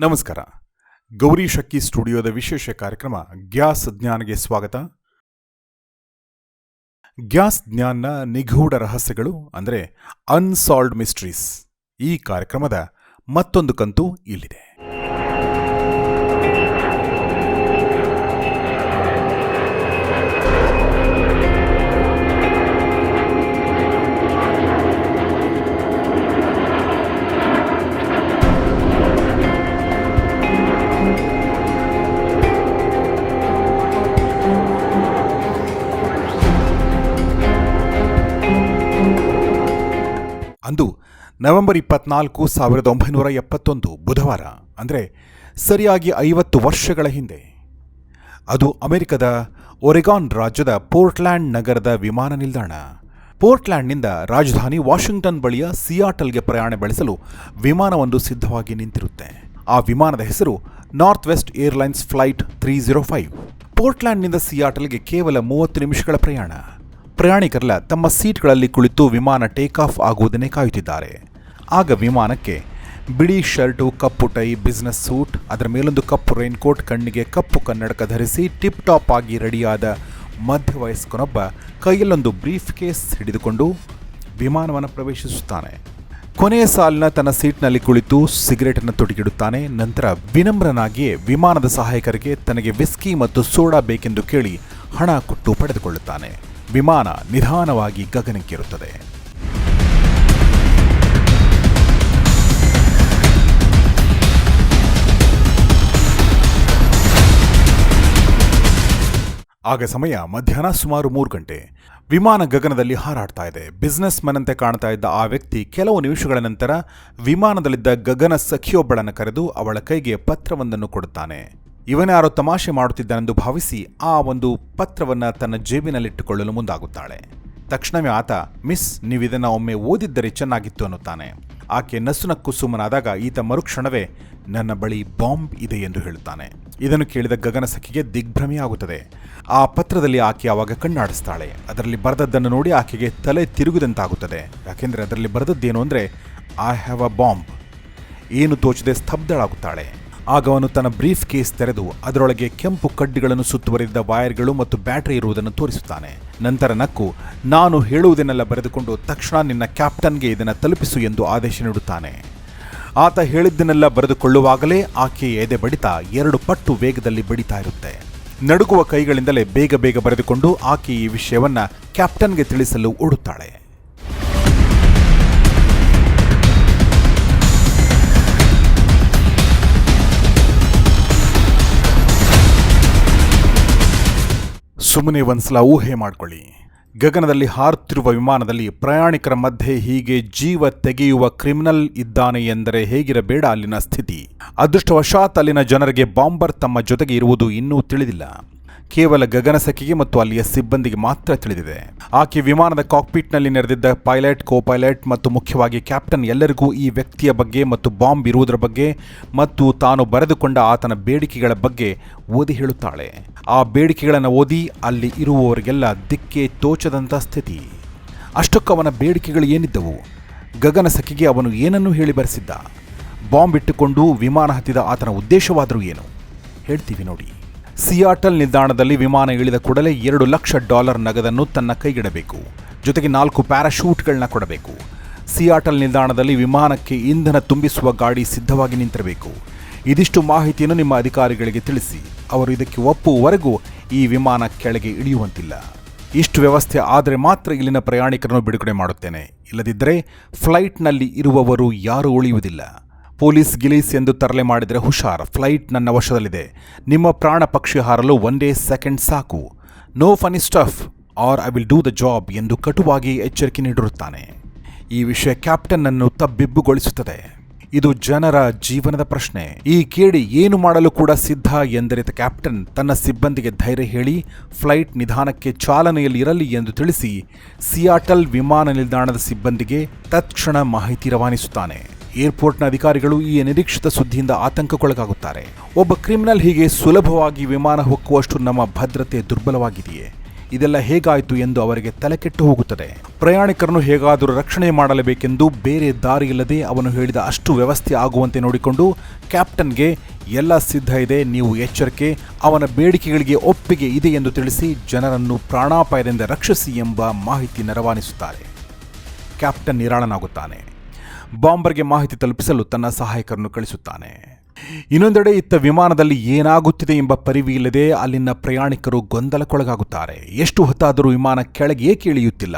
ನಮಸ್ಕಾರ. ಗೌರಿ ಶಕ್ಕಿ ಸ್ಟುಡಿಯೋದ ವಿಶೇಷ ಕಾರ್ಯಕ್ರಮ ಗ್ಯಾಸ್ ಜ್ಞಾನ್ಗೆ ಸ್ವಾಗತ. ಗ್ಯಾಸ್ ಜ್ಞಾನ್ನ ನಿಗೂಢ ರಹಸ್ಯಗಳು ಅಂದರೆ ಅನ್ಸಾಲ್ವ್ಡ್ ಮಿಸ್ಟ್ರೀಸ್ ಈ ಕಾರ್ಯಕ್ರಮದ ಮತ್ತೊಂದು ಕಂತು ಇಲ್ಲಿದೆ. ಅಂದು ನವೆಂಬರ್ 24, 1971 ಬುಧವಾರ, ಅಂದರೆ ಸರಿಯಾಗಿ 50 ವರ್ಷಗಳ ಹಿಂದೆ. ಅದು ಅಮೆರಿಕದ ಒರೆಗಾನ್ ರಾಜ್ಯದ ಪೋರ್ಟ್ಲ್ಯಾಂಡ್ ನಗರದ ವಿಮಾನ ನಿಲ್ದಾಣ. ಪೋರ್ಟ್ಲ್ಯಾಂಡ್ನಿಂದ ರಾಜಧಾನಿ ವಾಷಿಂಗ್ಟನ್ ಬಳಿಯ ಸಿಯಾಟಲ್ಗೆ ಪ್ರಯಾಣ ಬೆಳೆಸಲು ವಿಮಾನವೊಂದು ಸಿದ್ಧವಾಗಿ ನಿಂತಿರುತ್ತೆ. ಆ ವಿಮಾನದ ಹೆಸರು ನಾರ್ತ್ ವೆಸ್ಟ್ ಏರ್ಲೈನ್ಸ್ ಫ್ಲೈಟ್ 305. ಪೋರ್ಟ್ಲ್ಯಾಂಡ್ನಿಂದ ಸಿಯಾಟಲ್ಗೆ ಕೇವಲ 30 ನಿಮಿಷಗಳ ಪ್ರಯಾಣ. ಪ್ರಯಾಣಿಕರೆಲ್ಲ ತಮ್ಮ ಸೀಟ್ಗಳಲ್ಲಿ ಕುಳಿತು ವಿಮಾನ ಟೇಕ್ ಆಫ್ ಆಗುವುದನ್ನೇ ಕಾಯುತ್ತಿದ್ದಾರೆ. ಆಗ ವಿಮಾನಕ್ಕೆ ಬಿಳಿ ಶರ್ಟು, ಕಪ್ಪು ಟೈ, ಬಿಸ್ನೆಸ್ ಸೂಟ್, ಅದರ ಮೇಲೊಂದು ಕಪ್ಪು ರೈನ್ಕೋಟ್, ಕಣ್ಣಿಗೆ ಕಪ್ಪು ಕನ್ನಡಕ ಧರಿಸಿ ಟಿಪ್ ಟಾಪ್ ಆಗಿ ರೆಡಿಯಾದ ಮಧ್ಯವಯಸ್ಕನೊಬ್ಬ ಕೈಯಲ್ಲೊಂದು ಬ್ರೀಫ್ ಕೇಸ್ ಹಿಡಿದುಕೊಂಡು ವಿಮಾನವನ್ನು ಪ್ರವೇಶಿಸುತ್ತಾನೆ. ಕೊನೆಯ ಸಾಲಿನ ತನ್ನ ಸೀಟ್ನಲ್ಲಿ ಕುಳಿತು ಸಿಗರೇಟನ್ನು ತುಟಿಗಿಡುತ್ತಾನೆ. ನಂತರ ವಿನಮ್ರನಾಗಿಯೇ ವಿಮಾನದ ಸಹಾಯಕರಿಗೆ ತನಗೆ ವಿಸ್ಕಿ ಮತ್ತು ಸೋಡಾ ಬೇಕೆಂದು ಕೇಳಿ ಹಣ ಕೊಟ್ಟು ಪಡೆದುಕೊಳ್ಳುತ್ತಾನೆ. ವಿಮಾನ ನಿಧಾನವಾಗಿ ಗಗನಕ್ಕೇರುತ್ತದೆ. ಆಗ ಸಮಯ ಮಧ್ಯಾಹ್ನ ಸುಮಾರು 3 ಗಂಟೆ. ವಿಮಾನ ಗಗನದಲ್ಲಿ ಹಾರಾಡ್ತಾ ಇದೆ. ಬಿಸ್ನೆಸ್ ಮ್ಯಾನ್ ಅಂತೆ ಕಾಣ್ತಾ ಇದ್ದ ಆ ವ್ಯಕ್ತಿ ಕೆಲವು ನಿಮಿಷಗಳ ನಂತರ ವಿಮಾನದಲ್ಲಿದ್ದ ಗಗನ ಸಖಿಯೊಬ್ಬಳನ್ನು ಕರೆದು ಅವಳ ಕೈಗೆ ಪತ್ರವೊಂದನ್ನು ಕೊಡುತ್ತಾನೆ. ಇವನ್ಯಾರೋ ತಮಾಷೆ ಮಾಡುತ್ತಿದ್ದಾನೆಂದು ಭಾವಿಸಿ ಆ ಒಂದು ಪತ್ರವನ್ನು ತನ್ನ ಜೇಬಿನಲ್ಲಿಟ್ಟುಕೊಳ್ಳಲು ಮುಂದಾಗುತ್ತಾಳೆ. ತಕ್ಷಣವೇ ಆತ, ಮಿಸ್, ನೀವಿದನ್ನು ಒಮ್ಮೆ ಓದಿದ್ದರೆ ಚೆನ್ನಾಗಿತ್ತು ಅನ್ನುತ್ತಾನೆ. ಆಕೆ ನಸುನಕ್ಕು ಸುಮ್ಮನಾದಾಗ ಈತ ಮರುಕ್ಷಣವೇ, ನನ್ನ ಬಳಿ ಬಾಂಬ್ ಇದೆ ಎಂದು ಹೇಳುತ್ತಾನೆ. ಇದನ್ನು ಕೇಳಿದ ಗಗನ ಸಖಿಗೆ ದಿಗ್ಭ್ರಮೆಯಾಗುತ್ತದೆ. ಆ ಪತ್ರದಲ್ಲಿ ಆಕೆ ಆವಾಗ ಕಣ್ಣಾಡಿಸ್ತಾಳೆ. ಅದರಲ್ಲಿ ಬರೆದದ್ದನ್ನು ನೋಡಿ ಆಕೆಗೆ ತಲೆ ತಿರುಗುದಂತಾಗುತ್ತದೆ. ಯಾಕೆಂದರೆ ಅದರಲ್ಲಿ ಬರೆದದ್ದೇನು ಅಂದರೆ, ಐ ಹ್ಯಾವ್ ಅ ಬಾಂಬ್. ಏನು ತೋಚದೆ ಸ್ತಬ್ಧಳಾಗುತ್ತಾಳೆ. ಆಗ ಅವನು ತನ್ನ ಬ್ರೀಫ್ ಕೇಸ್ ತೆರೆದು ಅದರೊಳಗೆ ಕೆಂಪು ಕಡ್ಡಿಗಳನ್ನು ಸುತ್ತುವರಿದ ವೈರ್ಗಳು ಮತ್ತು ಬ್ಯಾಟರಿ ಇರುವುದನ್ನು ತೋರಿಸುತ್ತಾನೆ. ನಂತರ ನಕ್ಕು, ನಾನು ಹೇಳುವುದನ್ನೆಲ್ಲ ಬರೆದುಕೊಂಡು ತಕ್ಷಣ ನಿನ್ನ ಕ್ಯಾಪ್ಟನ್ಗೆ ಇದನ್ನು ತಲುಪಿಸು ಎಂದು ಆದೇಶ ನೀಡುತ್ತಾನೆ. ಆತ ಹೇಳಿದ್ದನ್ನೆಲ್ಲ ಬರೆದುಕೊಳ್ಳುವಾಗಲೇ ಆಕೆಯ ಎದೆ ಬಡಿತ 2 ಪಟ್ಟು ವೇಗದಲ್ಲಿ ಬಡಿತಾ ಇರುತ್ತೆ. ನಡುಗುವ ಕೈಗಳಿಂದಲೇ ಬೇಗ ಬೇಗ ಬರೆದುಕೊಂಡು ಆಕೆ ಈ ವಿಷಯವನ್ನ ಕ್ಯಾಪ್ಟನ್ಗೆ ತಿಳಿಸಲು ಓಡುತ್ತಾಳೆ. ಸುಮ್ಮನೆ ಒಂದ್ಸಲ ಊಹೆ ಮಾಡ್ಕೊಳ್ಳಿ. ಗಗನದಲ್ಲಿ ಹಾರುತ್ತಿರುವ ವಿಮಾನದಲ್ಲಿ ಪ್ರಯಾಣಿಕರ ಮಧ್ಯೆ ಹೀಗೆ ಜೀವ ತೆಗೆಯುವ ಕ್ರಿಮಿನಲ್ ಇದ್ದಾನೆ ಎಂದರೆ ಹೇಗಿರಬೇಡ ಅಲ್ಲಿನ ಸ್ಥಿತಿ. ಅದೃಷ್ಟವಶಾತ್ ಅಲ್ಲಿನ ಜನರಿಗೆ ಬಾಂಬರ್ ತಮ್ಮ ಜೊತೆಗೆ ಇರುವುದು ಇನ್ನೂ ತಿಳಿದಿಲ್ಲ. ಕೇವಲ ಗಗನ ಸಖಿಗೆ ಮತ್ತು ಅಲ್ಲಿಯ ಸಿಬ್ಬಂದಿಗೆ ಮಾತ್ರ ತಿಳಿದಿದೆ. ಆಕೆ ವಿಮಾನದ ಕಾಕ್ಪಿಟ್ನಲ್ಲಿ ನೆರೆದಿದ್ದ ಪೈಲಟ್, ಕೋ ಪೈಲಟ್ ಮತ್ತು ಮುಖ್ಯವಾಗಿ ಕ್ಯಾಪ್ಟನ್ ಎಲ್ಲರಿಗೂ ಈ ವ್ಯಕ್ತಿಯ ಬಗ್ಗೆ ಮತ್ತು ಬಾಂಬ್ ಇರುವುದರ ಬಗ್ಗೆ ಮತ್ತು ತಾನು ಬರೆದುಕೊಂಡ ಆತನ ಬೇಡಿಕೆಗಳ ಬಗ್ಗೆ ಓದಿ ಹೇಳುತ್ತಾಳೆ. ಆ ಬೇಡಿಕೆಗಳನ್ನು ಓದಿ ಅಲ್ಲಿ ಇರುವವರಿಗೆಲ್ಲ ದಿಕ್ಕೆ ತೋಚದಂಥ ಸ್ಥಿತಿ. ಅಷ್ಟಕ್ಕೂ ಅವನ ಬೇಡಿಕೆಗಳು ಏನಿದ್ದವು? ಗಗನ ಸಖಿಗೆ ಅವನು ಏನನ್ನೂ ಹೇಳಿ ಬರೆಸಿದ್ದ. ಬಾಂಬ್ ಇಟ್ಟುಕೊಂಡು ವಿಮಾನ ಹತ್ತಿದ ಆತನ ಉದ್ದೇಶವಾದರೂ ಏನು? ಹೇಳ್ತೀವಿ ನೋಡಿ. ಸಿಯಾಟಲ್ ನಿಲ್ದಾಣದಲ್ಲಿ ವಿಮಾನ ಇಳಿದ ಕೂಡಲೇ $2 ಲಕ್ಷ ನಗದನ್ನು ತನ್ನ ಕೈಗಿಡಬೇಕು. ಜೊತೆಗೆ 4 ಪ್ಯಾರಾಶೂಟ್ಗಳನ್ನ ಕೊಡಬೇಕು. ಸಿಯಾಟಲ್ ನಿಲ್ದಾಣದಲ್ಲಿ ವಿಮಾನಕ್ಕೆ ಇಂಧನ ತುಂಬಿಸುವ ಗಾಡಿ ಸಿದ್ಧವಾಗಿ ನಿಂತಿರಬೇಕು. ಇದಿಷ್ಟು ಮಾಹಿತಿಯನ್ನು ನಿಮ್ಮ ಅಧಿಕಾರಿಗಳಿಗೆ ತಿಳಿಸಿ. ಅವರು ಇದಕ್ಕೆ ಒಪ್ಪುವವರೆಗೂ ಈ ವಿಮಾನ ಕೆಳಗೆ ಇಳಿಯುವಂತಿಲ್ಲ. ಇಷ್ಟು ವ್ಯವಸ್ಥೆ ಆದರೆ ಮಾತ್ರ ಇಲ್ಲಿನ ಪ್ರಯಾಣಿಕರನ್ನು ಬಿಡುಗಡೆ ಮಾಡುತ್ತೇನೆ. ಇಲ್ಲದಿದ್ದರೆ ಫ್ಲೈಟ್ನಲ್ಲಿ ಇರುವವರು ಯಾರೂ ಉಳಿಯುವುದಿಲ್ಲ. ಪೊಲೀಸ್ ಗಿಲೀಸ್ ಎಂದು ತರಲೆ ಮಾಡಿದರೆ ಹುಷಾರ್. ಫ್ಲೈಟ್ ನನ್ನ ವಶದಲ್ಲಿದೆ. ನಿಮ್ಮ ಪ್ರಾಣ ಪಕ್ಷಿ ಹಾರಲು 1 ಸೆಕೆಂಡ್ ಸಾಕು. No funny stuff or I will do the job ಎಂದು ಕಟುವಾಗಿ ಎಚ್ಚರಿಕೆ ನೀಡಿರುತ್ತಾನೆ. ಈ ವಿಷಯ ಕ್ಯಾಪ್ಟನ್ ಅನ್ನು ತಬ್ಬಿಬ್ಬುಗೊಳಿಸುತ್ತದೆ. ಇದು ಜನರ ಜೀವನದ ಪ್ರಶ್ನೆ. ಈ ಕೇಳಿ ಏನು ಮಾಡಲು ಕೂಡ ಸಿದ್ಧ ಎಂದರಿತ ಕ್ಯಾಪ್ಟನ್ ತನ್ನ ಸಿಬ್ಬಂದಿಗೆ ಧೈರ್ಯ ಹೇಳಿ ಫ್ಲೈಟ್ ನಿಧಾನಕ್ಕೆ ಚಾಲನೆಯಲ್ಲಿ ಇರಲಿ ಎಂದು ತಿಳಿಸಿ ಸಿಯಾಟಲ್ ವಿಮಾನ ನಿಲ್ದಾಣದ ಸಿಬ್ಬಂದಿಗೆ ತತ್ಕ್ಷಣ ಮಾಹಿತಿ ರವಾನಿಸುತ್ತಾನೆ. ಏರ್ಪೋರ್ಟ್ನ ಅಧಿಕಾರಿಗಳು ಈ ಅನಿರೀಕ್ಷಿತ ಸುದ್ದಿಯಿಂದ ಆತಂಕಕ್ಕೊಳಗಾಗುತ್ತಾರೆ. ಒಬ್ಬ ಕ್ರಿಮಿನಲ್ ಹೀಗೆ ಸುಲಭವಾಗಿ ವಿಮಾನ ಹೊಕ್ಕುವಷ್ಟು ನಮ್ಮ ಭದ್ರತೆ ದುರ್ಬಲವಾಗಿದೆಯೇ? ಇದೆಲ್ಲ ಹೇಗಾಯಿತು ಎಂದು ಅವರಿಗೆ ತಲೆಕೆಟ್ಟು ಹೋಗುತ್ತದೆ. ಪ್ರಯಾಣಿಕರನ್ನು ಹೇಗಾದರೂ ರಕ್ಷಣೆ ಮಾಡಲೇಬೇಕೆಂದು ಬೇರೆ ದಾರಿಯಿಲ್ಲದೆ ಅವನು ಹೇಳಿದ ಅಷ್ಟು ವ್ಯವಸ್ಥೆ ಆಗುವಂತೆ ನೋಡಿಕೊಂಡು ಕ್ಯಾಪ್ಟನ್ಗೆ ಎಲ್ಲ ಸಿದ್ಧ ಇದೆ, ನೀವು ಎಚ್ಚರಿಕೆ, ಅವನ ಬೇಡಿಕೆಗಳಿಗೆ ಒಪ್ಪಿಗೆ ಇದೆ ಎಂದು ತಿಳಿಸಿ ಜನರನ್ನು ಪ್ರಾಣಾಪಾಯದಿಂದ ರಕ್ಷಿಸಿ ಎಂಬ ಮಾಹಿತಿ ರವಾನಿಸುತ್ತಾರೆ. ಕ್ಯಾಪ್ಟನ್ ನಿರಾಳನಾಗುತ್ತಾನೆ. ಬಾಂಬರ್ಗೆ ಮಾಹಿತಿ ತಲುಪಿಸಲು ತನ್ನ ಸಹಾಯಕರನ್ನು ಕಳಿಸುತ್ತಾನೆ. ಇನ್ನೊಂದೆಡೆ ಇತ್ತ ವಿಮಾನದಲ್ಲಿ ಏನಾಗುತ್ತಿದೆ ಎಂಬ ಪರಿವಿಲ್ಲದೆ ಅಲ್ಲಿನ ಪ್ರಯಾಣಿಕರು ಗೊಂದಲಕ್ಕೊಳಗಾಗುತ್ತಾರೆ. ಎಷ್ಟು ಹೊತ್ತಾದರೂ ವಿಮಾನ ಕೆಳಗೆ ಏಕೆ ಇಳಿಯುತ್ತಿಲ್ಲ?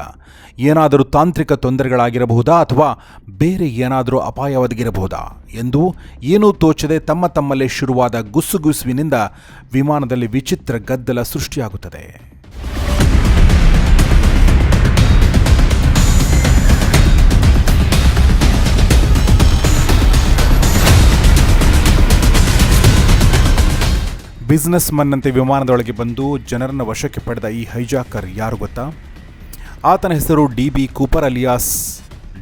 ಏನಾದರೂ ತಾಂತ್ರಿಕ ತೊಂದರೆಗಳಾಗಿರಬಹುದಾ ಅಥವಾ ಬೇರೆ ಏನಾದರೂ ಅಪಾಯ ಒದಗಿರಬಹುದಾ ಎಂದು ಏನೂ ತೋಚದೆ ತಮ್ಮಲ್ಲೇ ಶುರುವಾದ ಗುಸುಗುಸುವಿನಿಂದ ವಿಮಾನದಲ್ಲಿ ವಿಚಿತ್ರ ಗದ್ದಲ ಸೃಷ್ಟಿಯಾಗುತ್ತದೆ. ಬಿಸ್ನೆಸ್ ಮನ್ನಂತೆ ವಿಮಾನದೊಳಗೆ ಬಂದು ಜನರನ್ನು ವಶಕ್ಕೆ ಪಡೆದ ಈ ಹೈಜಾಕರ್ ಯಾರು ಗೊತ್ತಾ? ಆತನ ಹೆಸರು D B. Cooper alias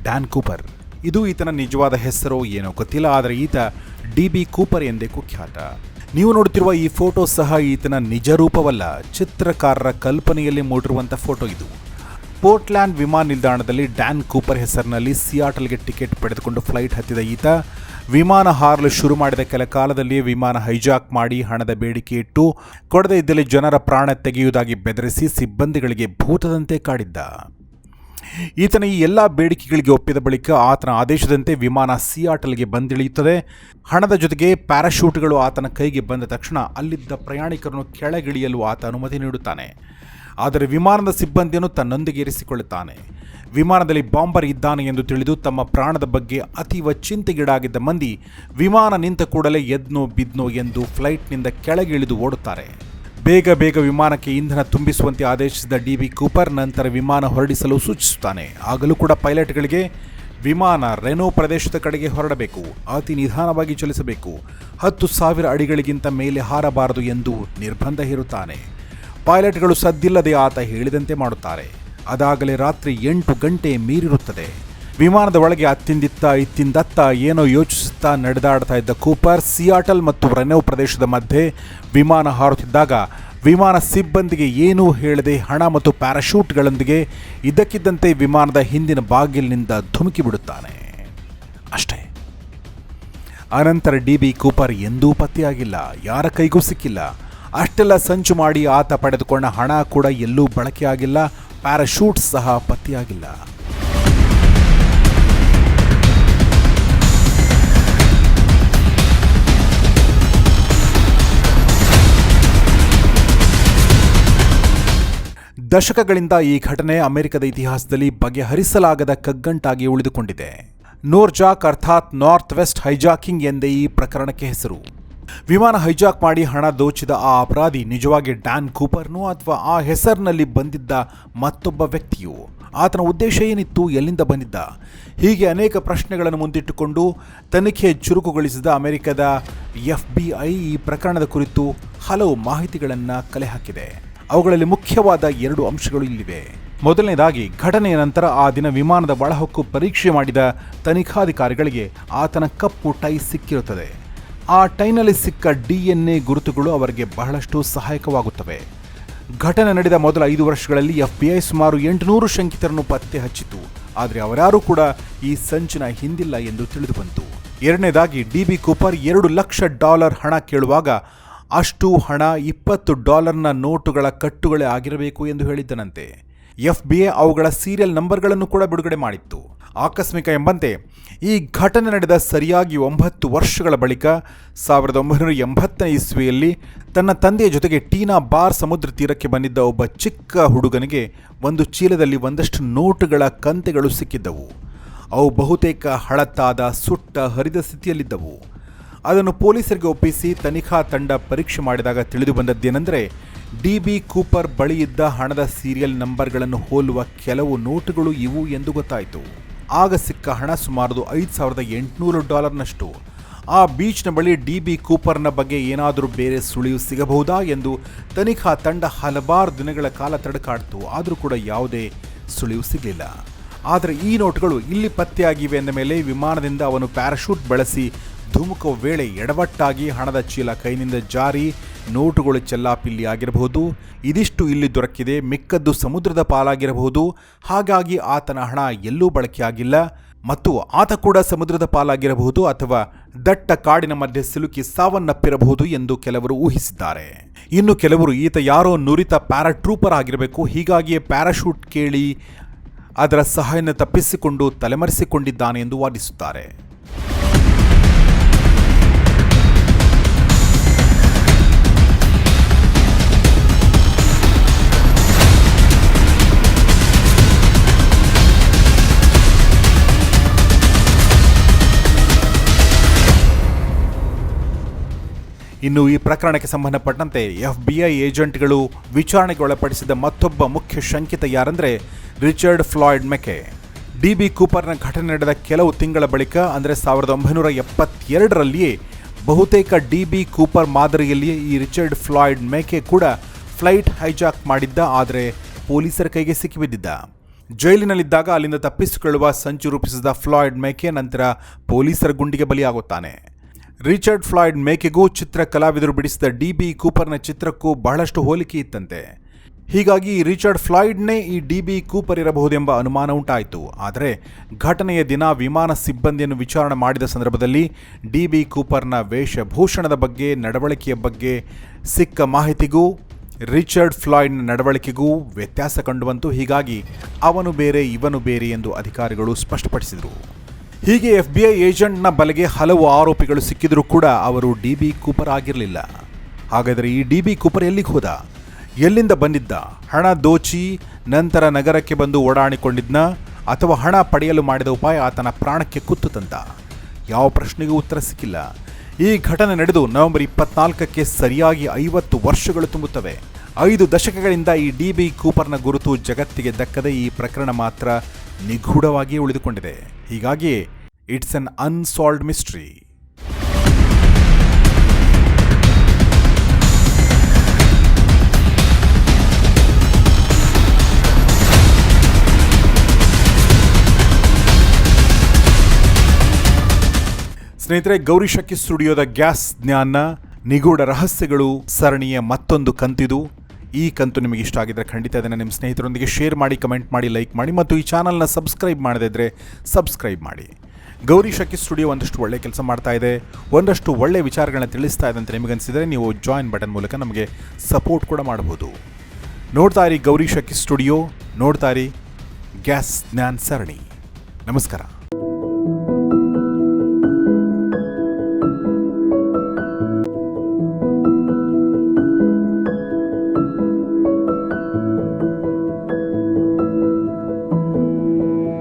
Dan Cooper. ಇದು ಈತನ ನಿಜವಾದ ಹೆಸರು ಏನೋ ಗೊತ್ತಿಲ್ಲ, ಆದರೆ ಈತ ಡಿ.ಬಿ. ಕೂಪರ್ ಎಂದೇ ಕುಖ್ಯಾತ. ನೀವು ನೋಡುತ್ತಿರುವ ಈ ಫೋಟೋ ಸಹ ಈತನ ನಿಜ ರೂಪವಲ್ಲ, ಚಿತ್ರಕಾರರ ಕಲ್ಪನೆಯಲ್ಲಿ ಮೂಡಿರುವಂಥ ಫೋಟೋ ಇದು. ಪೋರ್ಟ್ಲ್ಯಾಂಡ್ ವಿಮಾನ ನಿಲ್ದಾಣದಲ್ಲಿ ಡ್ಯಾನ್ ಕೂಪರ್ ಹೆಸರಿನಲ್ಲಿ ಸಿಯಾಟಲ್ಗೆ ಟಿಕೆಟ್ ಪಡೆದುಕೊಂಡು ಫ್ಲೈಟ್ ಹತ್ತಿದ ಈತ ವಿಮಾನ ಹಾರಲು ಶುರು ಮಾಡಿದ ಕೆಲ ಕಾಲದಲ್ಲಿಯೇ ವಿಮಾನ ಹೈಜಾಕ್ ಮಾಡಿ ಹಣದ ಬೇಡಿಕೆ ಇಟ್ಟು ಕೊಡದೇ ಇದ್ದಲ್ಲಿ ಜನರ ಪ್ರಾಣ ತೆಗೆಯುವುದಾಗಿ ಬೆದರಿಸಿ ಸಿಬ್ಬಂದಿಗಳಿಗೆ ಭೂತದಂತೆ ಕಾಡಿದ್ದ. ಈತನ ಈ ಎಲ್ಲ ಬೇಡಿಕೆಗಳಿಗೆ ಒಪ್ಪಿದ ಬಳಿಕ ಆತನ ಆದೇಶದಂತೆ ವಿಮಾನ ಸಿಯಾಟಲ್ಗೆ ಬಂದಿಳಿಯುತ್ತದೆ. ಹಣದ ಜೊತೆಗೆ ಪ್ಯಾರಾಶೂಟ್ಗಳು ಆತನ ಕೈಗೆ ಬಂದ ತಕ್ಷಣ ಅಲ್ಲಿದ್ದ ಪ್ರಯಾಣಿಕರನ್ನು ಕೆಳಗಿಳಿಯಲು ಆತ ಅನುಮತಿ ನೀಡುತ್ತಾನೆ. ಆದರೆ ವಿಮಾನದ ಸಿಬ್ಬಂದಿಯನ್ನು ತನ್ನೊಂದಿಗೆ ಇರಿಸಿಕೊಳ್ಳುತ್ತಾನೆ. ವಿಮಾನದಲ್ಲಿ ಬಾಂಬರ್ ಇದ್ದಾನೆ ಎಂದು ತಿಳಿದು ತಮ್ಮ ಪ್ರಾಣದ ಬಗ್ಗೆ ಅತೀವ ಚಿಂತೆಗೀಡಾಗಿದ್ದ ಮಂದಿ ವಿಮಾನ ನಿಂತ ಕೂಡಲೇ ಎದ್ನೋ ಬಿದ್ನೋ ಎಂದು ಫ್ಲೈಟ್ನಿಂದ ಕೆಳಗಿಳಿದು ಓಡುತ್ತಾರೆ. ಬೇಗ ವಿಮಾನಕ್ಕೆ ಇಂಧನ ತುಂಬಿಸುವಂತೆ ಆದೇಶಿಸಿದ ಡಿ.ಬಿ. ಕೂಪರ್ ನಂತರ ವಿಮಾನ ಹೊರಡಿಸಲು ಸೂಚಿಸುತ್ತಾನೆ. ಆಗಲೂ ಕೂಡ ಪೈಲಟ್ಗಳಿಗೆ ವಿಮಾನ ರೆನೋ ಪ್ರದೇಶದ ಕಡೆಗೆ ಹೊರಡಬೇಕು, ಅತಿ ನಿಧಾನವಾಗಿ ಚಲಿಸಬೇಕು, 10,000 ಅಡಿಗಳಿಗಿಂತ ಮೇಲೆ ಹಾರಬಾರದು ಎಂದು ನಿರ್ಬಂಧ ಹೇರುತ್ತಾನೆ. ಪೈಲಟ್ಗಳು ಸದ್ದಿಲ್ಲದೆ ಆತ ಹೇಳಿದಂತೆ ಮಾಡುತ್ತಾರೆ. ಅದಾಗಲೇ ರಾತ್ರಿ 8 ಗಂಟೆ ಮೀರಿರುತ್ತದೆ. ವಿಮಾನದ ಒಳಗೆ ಇತ್ತಿಂದತ್ತ ಏನೋ ಯೋಚಿಸುತ್ತಾ ನಡೆದಾಡ್ತಾ ಇದ್ದ ಕೂಪರ್ ಸಿಯಾಟಲ್ ಮತ್ತು ರೆನೋ ಪ್ರದೇಶದ ಮಧ್ಯೆ ವಿಮಾನ ಹಾರುತ್ತಿದ್ದಾಗ ವಿಮಾನ ಸಿಬ್ಬಂದಿಗೆ ಏನೂ ಹೇಳದೆ ಹಣ ಮತ್ತು ಪ್ಯಾರಾಶೂಟ್ಗಳೊಂದಿಗೆ ಇದ್ದಕ್ಕಿದ್ದಂತೆ ವಿಮಾನದ ಹಿಂದಿನ ಬಾಗಿಲಿನಿಂದ ಧುಮುಕಿ ಬಿಡುತ್ತಾನೆ. ಅಷ್ಟೇ. ಅನಂತರ ಡಿ.ಬಿ. ಕೂಪರ್ ಎಂದೂ ಪತ್ತೆಯಾಗಿಲ್ಲ, ಯಾರ ಕೈಗೂ ಸಿಕ್ಕಿಲ್ಲ. ಅಷ್ಟೆಲ್ಲ ಸಂಚು ಮಾಡಿ ಆತ ಪಡೆದುಕೊಂಡ ಹಣ ಕೂಡ ಎಲ್ಲೂ ಬಳಕೆಯಾಗಿಲ್ಲ, ಪ್ಯಾರಾಶೂಟ್ ಸಹ ಪತ್ತೆಯಾಗಿಲ್ಲ. ದಶಕಗಳಿಂದ ಈ ಘಟನೆ ಅಮೆರಿಕದ ಇತಿಹಾಸದಲ್ಲಿ ಬಗೆಹರಿಸಲಾಗದ ಕಗ್ಗಂಟಾಗಿ ಉಳಿದುಕೊಂಡಿದೆ. ನೋರ್ಜಾಕ್ ಅರ್ಥಾತ್ ನಾರ್ತ್ ವೆಸ್ಟ್ ಹೈಜಾಕಿಂಗ್ ಎಂದೇ ಈ ಪ್ರಕರಣಕ್ಕೆ ಹೆಸರು. ವಿಮಾನ ಹೈಜಾಕ್ ಮಾಡಿ ಹಣ ದೋಚಿದ ಆ ಅಪರಾಧಿ ನಿಜವಾಗಿ ಡ್ಯಾನ್ ಕೂಪರ್ನೋ ಅಥವಾ ಆ ಹೆಸರಿನಲ್ಲಿ ಬಂದಿದ್ದ ಮತ್ತೊಬ್ಬ ವ್ಯಕ್ತಿಯೋ? ಆತನ ಉದ್ದೇಶ ಏನಿತ್ತು? ಎಲ್ಲಿಂದ ಬಂದಿದ್ದ? ಹೀಗೆ ಅನೇಕ ಪ್ರಶ್ನೆಗಳನ್ನು ಮುಂದಿಟ್ಟುಕೊಂಡು ತನಿಖೆ ಚುರುಕುಗೊಳಿಸಿದ ಅಮೆರಿಕದ FBI ಈ ಪ್ರಕರಣದ ಕುರಿತು ಹಲವು ಮಾಹಿತಿಗಳನ್ನು ಕಲೆ ಹಾಕಿದೆ. ಅವುಗಳಲ್ಲಿ ಮುಖ್ಯವಾದ 2 ಅಂಶಗಳು ಇಲ್ಲಿವೆ. ಮೊದಲನೇದಾಗಿ, ಘಟನೆಯ ನಂತರ ಆ ದಿನ ವಿಮಾನದ ಒಳಹೊಕ್ಕು ಪರೀಕ್ಷೆ ಮಾಡಿದ ತನಿಖಾಧಿಕಾರಿಗಳಿಗೆ ಆತನ ಕಪ್ಪು ಟೈ ಸಿಕ್ಕಿರುತ್ತದೆ. ಆ ಟೈನಲ್ಲಿ ಸಿಕ್ಕ DNA ಗುರುತುಗಳು ಅವರಿಗೆ ಬಹಳಷ್ಟು ಸಹಾಯಕವಾಗುತ್ತವೆ. ಘಟನೆ ನಡೆದ ಮೊದಲ 5 ವರ್ಷಗಳಲ್ಲಿ FBI ಸುಮಾರು 800 ಶಂಕಿತರನ್ನು ಪತ್ತೆ ಹಚ್ಚಿತು. ಆದರೆ ಅವರ್ಯಾರೂ ಕೂಡ ಈ ಸಂಚಿನ ಹಿಂದಿಲ್ಲ ಎಂದು ತಿಳಿದು ಬಂತು. ಎರಡನೇದಾಗಿ, ಡಿ.ಬಿ. ಕೂಪರ್ $2 ಲಕ್ಷ ಹಣ ಕೇಳುವಾಗ ಅಷ್ಟು ಹಣ $20 ನೋಟುಗಳ ಕಟ್ಟುಗಳೇ ಆಗಿರಬೇಕು ಎಂದು ಹೇಳಿದ್ದನಂತೆ. FBI ಅವುಗಳ ಸೀರಿಯಲ್ ನಂಬರ್ಗಳನ್ನು ಕೂಡ ಬಿಡುಗಡೆ ಮಾಡಿತ್ತು. ಆಕಸ್ಮಿಕ ಎಂಬಂತೆ ಈ ಘಟನೆ ನಡೆದ ಸರಿಯಾಗಿ 9 ವರ್ಷಗಳ ಬಳಿಕ 1980ನೇ ಇಸ್ವಿಯಲ್ಲಿ ತನ್ನ ತಂದೆಯ ಜೊತೆಗೆ ಟೀನಾ ಬಾರ್ ಸಮುದ್ರ ತೀರಕ್ಕೆ ಬಂದಿದ್ದ ಒಬ್ಬ ಚಿಕ್ಕ ಹುಡುಗನಿಗೆ ಒಂದು ಚೀಲದಲ್ಲಿ ಒಂದಷ್ಟು ನೋಟುಗಳ ಕಂತೆಗಳು ಸಿಕ್ಕಿದ್ದವು. ಅವು ಬಹುತೇಕ ಹಳತ್ತಾದ, ಸುಟ್ಟ, ಹರಿದ ಸ್ಥಿತಿಯಲ್ಲಿದ್ದವು. ಅದನ್ನು ಪೊಲೀಸರಿಗೆ ಒಪ್ಪಿಸಿ ತನಿಖಾ ತಂಡ ಪರೀಕ್ಷೆ ಮಾಡಿದಾಗ ತಿಳಿದು ಬಂದದ್ದೇನೆಂದರೆ, ಡಿ.ಬಿ. ಕೂಪರ್ ಬಳಿ ಇದ್ದ ಹಣದ ಸೀರಿಯಲ್ ನಂಬರ್ಗಳನ್ನು ಹೋಲುವ ಕೆಲವು ನೋಟುಗಳು ಇವು ಎಂದು ಗೊತ್ತಾಯಿತು. ಆಗ ಸಿಕ್ಕ ಹಣ ಸುಮಾರು $5,800ನಷ್ಟು. ಆ ಬೀಚ್ನ ಬಳಿ ಡಿ.ಬಿ. ಕೂಪರ್ನ ಬಗ್ಗೆ ಏನಾದರೂ ಬೇರೆ ಸುಳಿವು ಸಿಗಬಹುದಾ ಎಂದು ತನಿಖಾ ತಂಡ ಹಲವಾರು ದಿನಗಳ ಕಾಲ ತಡಕಾಡಿತು. ಆದರೂ ಕೂಡ ಯಾವುದೇ ಸುಳಿವು ಸಿಗಲಿಲ್ಲ. ಆದರೆ ಈ ನೋಟುಗಳು ಇಲ್ಲಿ ಪತ್ತೆಯಾಗಿವೆ ಎಂದ ಮೇಲೆ ವಿಮಾನದಿಂದ ಅವನು ಪ್ಯಾರಾಶೂಟ್ ಬಳಸಿ ಧುಮುಕುವ ವೇಳೆ ಎಡವಟ್ಟಾಗಿ ಹಣದ ಚೀಲ ಕೈನಿಂದ ಜಾರಿ ನೋಟುಗಳು ಚೆಲ್ಲಾಪಿಲ್ಲಿ ಆಗಿರಬಹುದು. ಇದಿಷ್ಟು ಇಲ್ಲಿ ದೊರಕಿದೆ, ಮಿಕ್ಕದ್ದು ಸಮುದ್ರದ ಪಾಲಾಗಿರಬಹುದು. ಹಾಗಾಗಿ ಆತನ ಹಣ ಎಲ್ಲೂ ಬಳಕೆಯಾಗಿಲ್ಲ ಮತ್ತು ಆತ ಕೂಡ ಸಮುದ್ರದ ಪಾಲಾಗಿರಬಹುದು ಅಥವಾ ದಟ್ಟ ಕಾಡಿನ ಮಧ್ಯೆ ಸಿಲುಕಿ ಸಾವನ್ನಪ್ಪಿರಬಹುದು ಎಂದು ಕೆಲವರು ಊಹಿಸಿದ್ದಾರೆ. ಇನ್ನು ಕೆಲವರು ಈತ ಯಾರೋ ನುರಿತ ಪ್ಯಾರಾಟ್ರೂಪರ್ ಆಗಿರಬೇಕು, ಹೀಗಾಗಿಯೇ ಪ್ಯಾರಾಶೂಟ್ ಕೇಳಿ ಅದರ ಸಹಾಯವನ್ನು ತಪ್ಪಿಸಿಕೊಂಡು ತಲೆಮರೆಸಿಕೊಂಡಿದ್ದಾನೆ ಎಂದು ವಾದಿಸುತ್ತಾರೆ. ಇನ್ನು ಈ ಪ್ರಕರಣಕ್ಕೆ ಸಂಬಂಧಪಟ್ಟಂತೆ FBI ಏಜೆಂಟ್ಗಳು ವಿಚಾರಣೆಗೆ ಒಳಪಡಿಸಿದ ಮತ್ತೊಬ್ಬ ಮುಖ್ಯ ಶಂಕಿತ ಯಾರೆಂದರೆ ರಿಚರ್ಡ್ ಫ್ಲಾಯ್ಡ್ ಮೆಕೆ. DB ಕೂಪರ್ನ ಘಟನೆ ನಡೆದ ಕೆಲವು ತಿಂಗಳ ಬಳಿಕ ಅಂದರೆ 1972ರಲ್ಲಿಯೇ ಬಹುತೇಕ DB ಕೂಪರ್ ಮಾದರಿಯಲ್ಲಿಯೇ ಈ ರಿಚರ್ಡ್ ಫ್ಲಾಯ್ಡ್ ಮೆಕೆ ಕೂಡ ಫ್ಲೈಟ್ ಹೈಜಾಕ್ ಮಾಡಿದ್ದ. ಆದರೆ ಪೊಲೀಸರ ಕೈಗೆ ಸಿಕ್ಕಿಬಿದ್ದಿದ್ದ. ಜೈಲಿನಲ್ಲಿದ್ದಾಗ ಅಲ್ಲಿಂದ ತಪ್ಪಿಸಿಕೊಳ್ಳುವ ಸಂಚು ರೂಪಿಸಿದ ಫ್ಲಾಯ್ಡ್ ಮೆಕೆ ನಂತರ ಪೊಲೀಸರ ಗುಂಡಿಗೆ ಬಲಿಯಾಗುತ್ತಾನೆ. ರಿಚರ್ಡ್ ಫ್ಲಾಯ್ಡ್ ಮೇಕೆಗೂ ಚಿತ್ರ ಕಲಾವಿದರು ಬಿಡಿಸಿದ DB ಕೂಪರ್ನ ಚಿತ್ರಕ್ಕೂ ಬಹಳಷ್ಟು ಹೋಲಿಕೆ ಇತ್ತಂತೆ. ಹೀಗಾಗಿ ರಿಚರ್ಡ್ ಫ್ಲಾಯ್ಡ್ನೇ ಈ DB ಕೂಪರ್ ಇರಬಹುದೆಂಬ ಅನುಮಾನ ಉಂಟಾಯಿತು. ಆದರೆ ಘಟನೆಯ ದಿನ ವಿಮಾನ ಸಿಬ್ಬಂದಿಯನ್ನು ವಿಚಾರಣೆ ಮಾಡಿದ ಸಂದರ್ಭದಲ್ಲಿ DB ಕೂಪರ್ನ ವೇಷಭೂಷಣದ ಬಗ್ಗೆ, ನಡವಳಿಕೆಯ ಬಗ್ಗೆ ಸಿಕ್ಕ ಮಾಹಿತಿಗೂ ರಿಚರ್ಡ್ ಫ್ಲಾಯ್ಡ್ನ ನಡವಳಿಕೆಗೂ ವ್ಯತ್ಯಾಸ ಕಂಡುಬಂತು. ಹೀಗಾಗಿ ಅವನು ಬೇರೆ ಇವನು ಬೇರೆ ಎಂದು ಅಧಿಕಾರಿಗಳು ಸ್ಪಷ್ಟಪಡಿಸಿದರು. ಹೀಗೆ FBI ಏಜೆಂಟ್ನ ಬಲೆಗೆ ಹಲವು ಆರೋಪಿಗಳು ಸಿಕ್ಕಿದರೂ ಕೂಡ ಅವರು DB ಕೂಪರ್ ಆಗಿರಲಿಲ್ಲ. ಹಾಗಾದರೆ ಈ DB ಕೂಪರ್ ಎಲ್ಲಿಗೆ ಹೋದ? ಎಲ್ಲಿಂದ ಬಂದಿದ್ದ? ಹಣ ದೋಚಿ ನಂತರ ನಗರಕ್ಕೆ ಬಂದು ಓಡಾಡಿಕೊಂಡಿದ್ನ ಅಥವಾ ಹಣ ಪಡೆಯಲು ಮಾಡಿದ ಉಪಾಯ ಆತನ ಪ್ರಾಣಕ್ಕೆ ಕುತ್ತು ತಂತ? ಯಾವ ಪ್ರಶ್ನೆಗೂ ಉತ್ತರ ಸಿಕ್ಕಿಲ್ಲ. ಈ ಘಟನೆ ನಡೆದು ನವೆಂಬರ್ 24ಕ್ಕೆ ಸರಿಯಾಗಿ 50 ವರ್ಷಗಳು ತುಂಬುತ್ತವೆ. 5 ದಶಕಗಳಿಂದ ಈ DB ಕೂಪರ್ನ ಗುರುತು ಜಗತ್ತಿಗೆ ದಕ್ಕದೆ ಈ ಪ್ರಕರಣ ಮಾತ್ರ ನಿಗೂಢವಾಗಿ ಉಳಿದುಕೊಂಡಿದೆ. ಹೀಗಾಗಿ ಇಟ್ಸ್ ಅನ್ ಅನ್ಸಾಲ್ವ್ಡ್ ಮಿಸ್ಟ್ರಿ. ಸ್ನೇಹಿತರೆ, ಗೌರಿ ಶಕ್ಕಿ ಸ್ಟುಡಿಯೋದ ಗ್ಯಾಸ್ ಜ್ಞಾನ ನಿಗೂಢ ರಹಸ್ಯಗಳು ಸರಣಿಯ ಮತ್ತೊಂದು ಕಂತಿದು. ಈ ಕಂತು ನಿಮಗೆ ಇಷ್ಟ ಆಗಿದ್ದರೆ ಖಂಡಿತ ಅದನ್ನು ನಿಮ್ಮ ಸ್ನೇಹಿತರೊಂದಿಗೆ ಶೇರ್ ಮಾಡಿ, ಕಮೆಂಟ್ ಮಾಡಿ, ಲೈಕ್ ಮಾಡಿ ಮತ್ತು ಈ ಚಾನಲ್ನ ಸಬ್ಸ್ಕ್ರೈಬ್ ಮಾಡದಿದ್ದರೆ ಸಬ್ಸ್ಕ್ರೈಬ್ ಮಾಡಿ. ಗೌರಿ ಶಕ್ಕಿ ಸ್ಟುಡಿಯೋ ಒಂದಷ್ಟು ಒಳ್ಳೆ ಕೆಲಸ ಮಾಡ್ತಾ ಇದೆ, ಒಂದಷ್ಟು ಒಳ್ಳೆ ವಿಚಾರಗಳನ್ನ ತಿಳಿಸ್ತಾ ಇದೆ ಅಂತ ನಿಮಗನ್ಸಿದರೆ ನೀವು ಜಾಯಿನ್ ಬಟನ್ ಮೂಲಕ ನಮಗೆ ಸಪೋರ್ಟ್ ಕೂಡ ಮಾಡಬಹುದು. ನೋಡ್ತಾ ಇರಿ ಗೌರಿ ಶಕ್ಕಿ ಸ್ಟುಡಿಯೋ, ನೋಡ್ತಾ ಇರಿ ಗ್ಯಾಸ್ ಜ್ಞಾನ್ ಸರಣಿ. ನಮಸ್ಕಾರ.